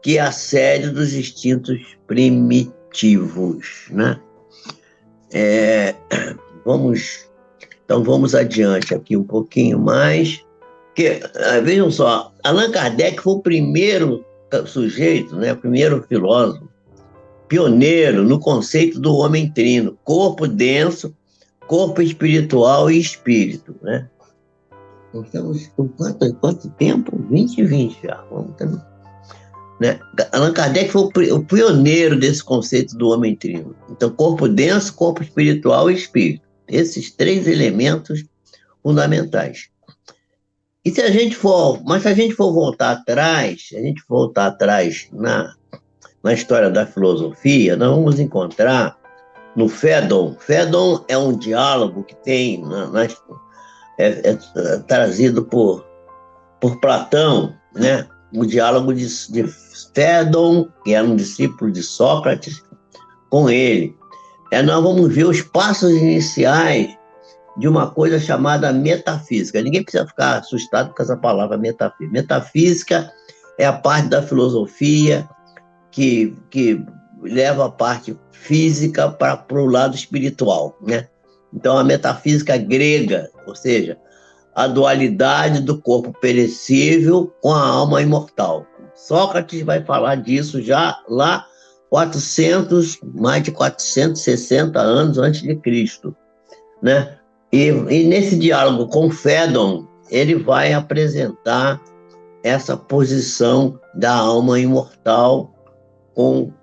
que é a sede dos instintos primitivos, né? Então vamos adiante aqui um pouquinho mais. Vejam só, Allan Kardec foi o primeiro sujeito, né? O primeiro filósofo, pioneiro no conceito do homem trino, corpo denso, corpo espiritual e espírito, né? Nós estamos com quanto tempo? 20 e 20 já. Vamos ter, né? Allan Kardec foi o pioneiro desse conceito do homem trino. Então, corpo denso, corpo espiritual e espírito. Esses três elementos fundamentais. E se a gente for voltar atrás, se a gente voltar atrás na história da filosofia, nós vamos encontrar no Fédon. Fédon é um diálogo que tem, é trazido por Platão, né? O diálogo de Fédon, que era um discípulo de Sócrates, com ele. Nós vamos ver os passos iniciais de uma coisa chamada metafísica. Ninguém precisa ficar assustado com essa palavra metafísica. Metafísica é a parte da filosofia que leva a parte física para o lado espiritual, né? Então, a metafísica grega, ou seja, a dualidade do corpo perecível com a alma imortal. Sócrates vai falar disso já lá mais de 460 anos antes de Cristo, né? E nesse diálogo com Fédon, ele vai apresentar essa posição da alma imortal com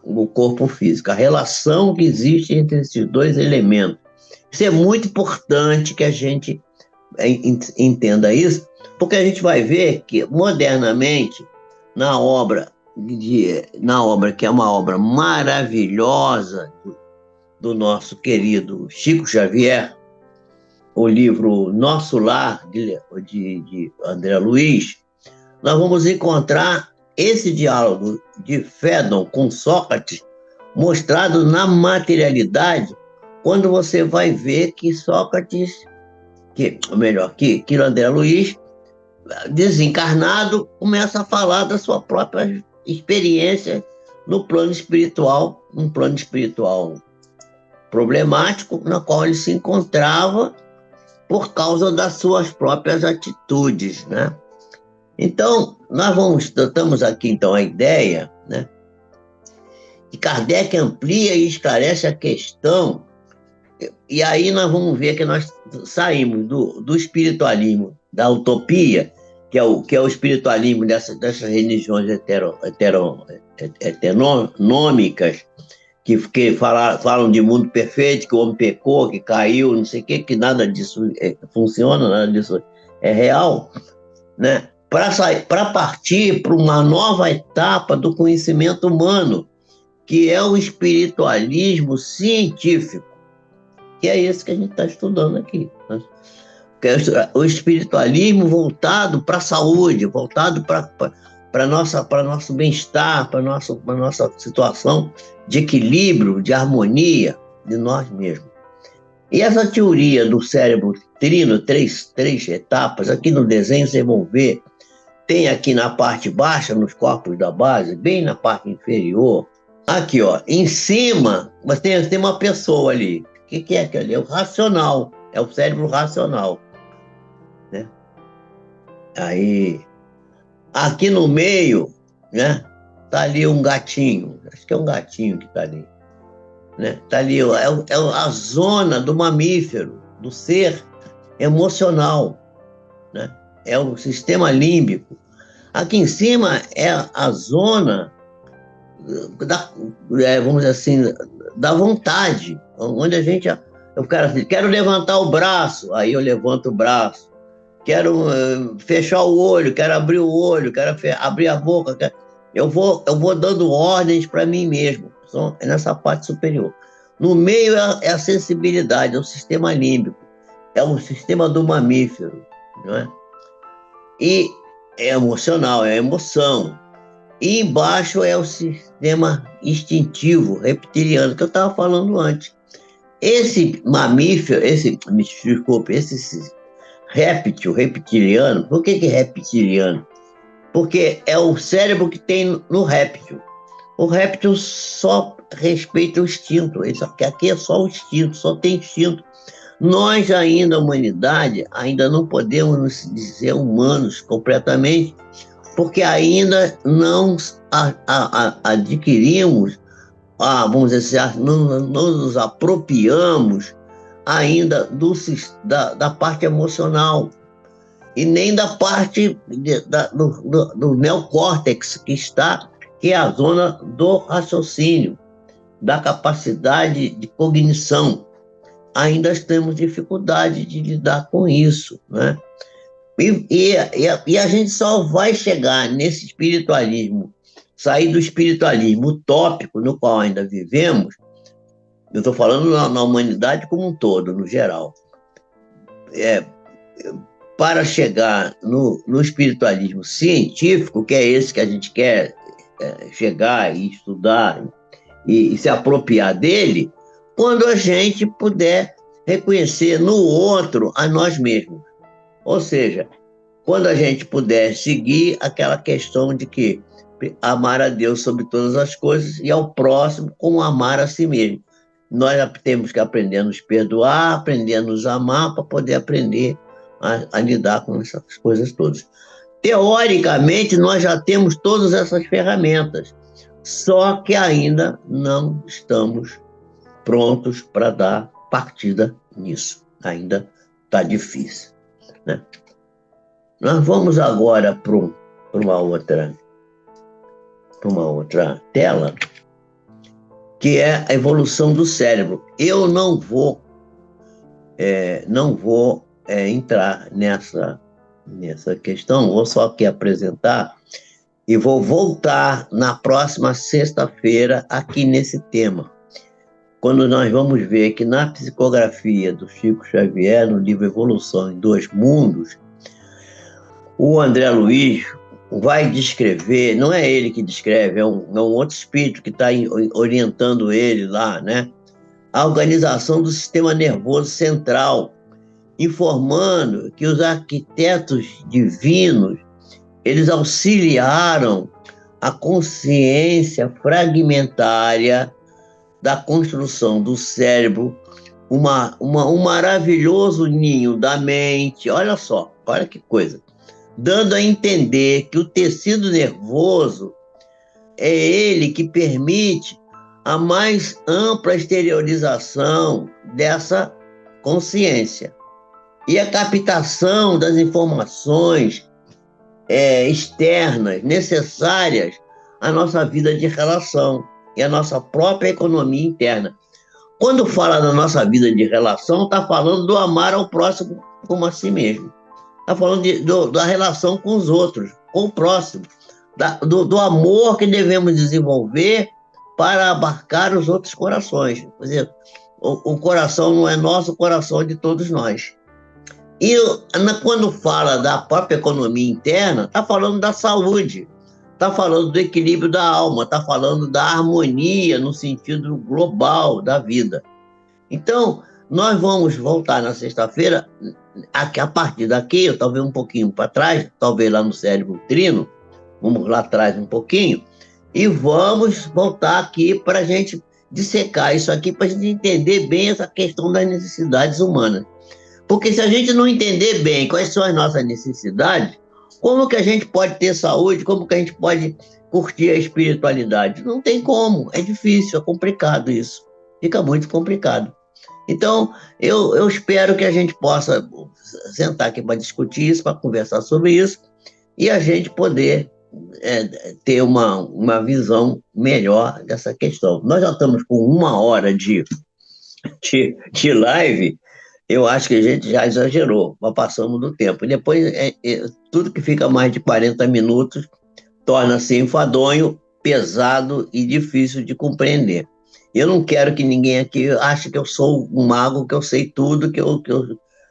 o corpo físico, a relação que existe entre esses dois elementos. Isso é muito importante que a gente entenda isso, porque a gente vai ver que, modernamente, na obra que é uma obra maravilhosa do nosso querido Chico Xavier, o livro Nosso Lar, de André Luiz, nós vamos encontrar esse diálogo de Fédon com Sócrates mostrado na materialidade, quando você vai ver que Sócrates, que André Luiz, desencarnado, começa a falar da sua própria experiência no plano espiritual, um plano espiritual problemático, na qual ele se encontrava por causa das suas próprias atitudes, né? Então, estamos aqui, então, a ideia, né? E Kardec amplia e esclarece a questão, e aí nós vamos ver que nós saímos do espiritualismo, da utopia, que é o espiritualismo dessas religiões heteronômicas, que falam de mundo perfeito, que o homem pecou, que caiu, não sei o que nada disso funciona, nada disso é real, né? Para partir para uma nova etapa do conhecimento humano, que é o espiritualismo científico, que é esse que a gente está estudando aqui, né? Que é o espiritualismo voltado para a saúde, voltado para nosso bem-estar, para nossa situação de equilíbrio, de harmonia de nós mesmos. E essa teoria do cérebro trino, três etapas, aqui no desenho vocês vão ver, tem aqui na parte baixa, nos corpos da base, bem na parte inferior, aqui, ó, em cima, mas tem uma pessoa ali. O que é aquilo ali? É o racional, é o cérebro racional, né? Aí, aqui no meio, né, tá ali um gatinho, acho que é um gatinho que tá ali, né? Tá ali, é a zona do mamífero, do ser emocional, né? É o sistema límbico. Aqui em cima é a zona vamos dizer assim, da vontade, onde a gente, eu quero, assim, quero levantar o braço, aí eu levanto o braço, quero fechar o olho, quero abrir o olho, quero abrir a boca, eu vou dando ordens para mim mesmo, é nessa parte superior. No meio é a sensibilidade, é o sistema límbico, é o sistema do mamífero, não é? E é emocional, é a emoção. E embaixo é o sistema instintivo, reptiliano, que eu estava falando antes. Esse mamífero, desculpe, esse réptil, reptiliano, por que reptiliano? Porque é o cérebro que tem no réptil. O réptil só respeita o instinto, aqui é só o instinto, só tem instinto. Nós ainda, a humanidade, ainda não podemos nos dizer humanos completamente, porque ainda não adquirimos, vamos dizer assim, não nos apropriamos ainda da parte emocional e nem da parte do neocórtex, que é a zona do raciocínio, da capacidade de cognição. Ainda temos dificuldade de lidar com isso, né? E a gente só vai chegar nesse espiritualismo, sair do espiritualismo utópico no qual ainda vivemos, eu estou falando na humanidade como um todo, no geral, para chegar no espiritualismo científico, que é esse que a gente quer chegar e estudar e se apropriar dele, quando a gente puder reconhecer no outro a nós mesmos. Ou seja, quando a gente puder seguir aquela questão de que amar a Deus sobre todas as coisas e ao próximo como amar a si mesmo. Nós temos que aprender a nos perdoar, aprender a nos amar para poder aprender a lidar com essas coisas todas. Teoricamente, nós já temos todas essas ferramentas, só que ainda não estamos prontos para dar partida nisso. Ainda está difícil, né? Nós vamos agora para uma outra tela, que é a evolução do cérebro. Eu não vou entrar nessa questão, vou só aqui apresentar e vou voltar na próxima sexta-feira aqui nesse tema, quando nós vamos ver que na psicografia do Chico Xavier, no livro Evolução em Dois Mundos, o André Luiz vai descrever, não é ele que descreve, é um outro espírito que está orientando ele lá, né? A organização do sistema nervoso central, informando que os arquitetos divinos, eles auxiliaram a consciência fragmentária da construção do cérebro, um maravilhoso ninho da mente, olha só, olha que coisa, dando a entender que o tecido nervoso é ele que permite a mais ampla exteriorização dessa consciência e a captação das informações externas necessárias à nossa vida de relação e à nossa própria economia interna. Quando fala da nossa vida de relação, está falando do amar ao próximo como a si mesmo. Está falando da relação com os outros, com o próximo, do amor que devemos desenvolver para abarcar os outros corações. Quer dizer, o coração não é nosso, o coração é de todos nós. E quando fala da própria economia interna, está falando da saúde, está falando do equilíbrio da alma, está falando da harmonia no sentido global da vida. Então, nós vamos voltar na sexta-feira, a partir daqui, ou talvez um pouquinho para trás, talvez lá no cérebro trino, vamos lá atrás um pouquinho, e vamos voltar aqui para a gente dissecar isso aqui, para a gente entender bem essa questão das necessidades humanas. Porque se a gente não entender bem quais são as nossas necessidades, como que a gente pode ter saúde, como que a gente pode curtir a espiritualidade? Não tem como, é difícil, é complicado isso, fica muito complicado. Então, eu espero que a gente possa sentar aqui para discutir isso, para conversar sobre isso, e a gente poder ter uma visão melhor dessa questão. Nós já estamos com 1 hora de live, eu acho que a gente já exagerou, mas passamos do tempo. E depois, tudo que fica mais de 40 minutos torna-se enfadonho, pesado e difícil de compreender. Eu não quero que ninguém aqui ache que eu sou um mago, que eu sei tudo, que eu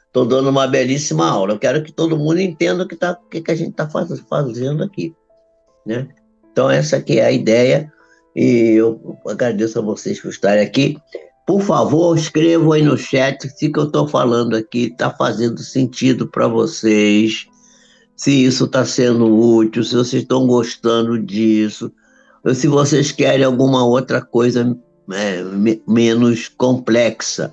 estou dando uma belíssima aula. Eu quero que todo mundo entenda o que a gente está fazendo aqui, né? Então, essa aqui é a ideia, e eu agradeço a vocês por estarem aqui. Por favor, escrevam aí no chat se o que eu estou falando aqui está fazendo sentido para vocês, se isso está sendo útil, se vocês estão gostando disso, ou se vocês querem alguma outra coisa menos complexa.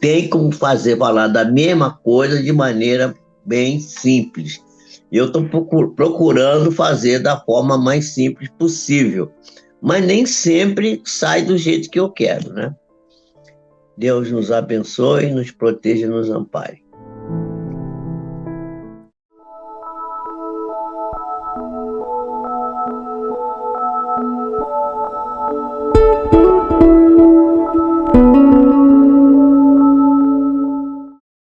Tem como falar da mesma coisa de maneira bem simples. Eu estou procurando fazer da forma mais simples possível, mas nem sempre sai do jeito que eu quero, né? Deus nos abençoe, nos proteja e nos ampare.